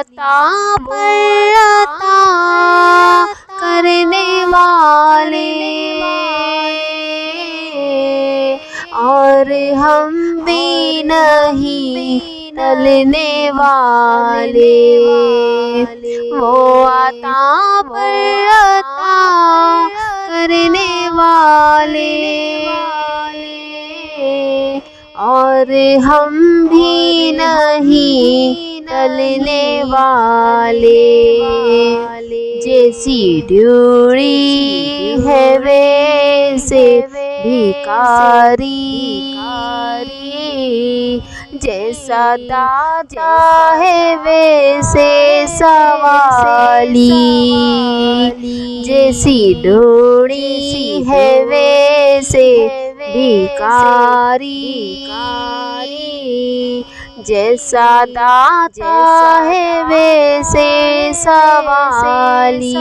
अता पर अता करने वाले, और हम भी नहीं टलने वाले। वो अता पर अता करने वाले, और हम भी नहीं टलने वाले। जैसी ड्यूरी है वैसे भिखारी, जैसा दाता है वैसे सवाली। जैसी ड्यूरी है वैसे भिखारी, जैसा दाता है वैसे सवाली।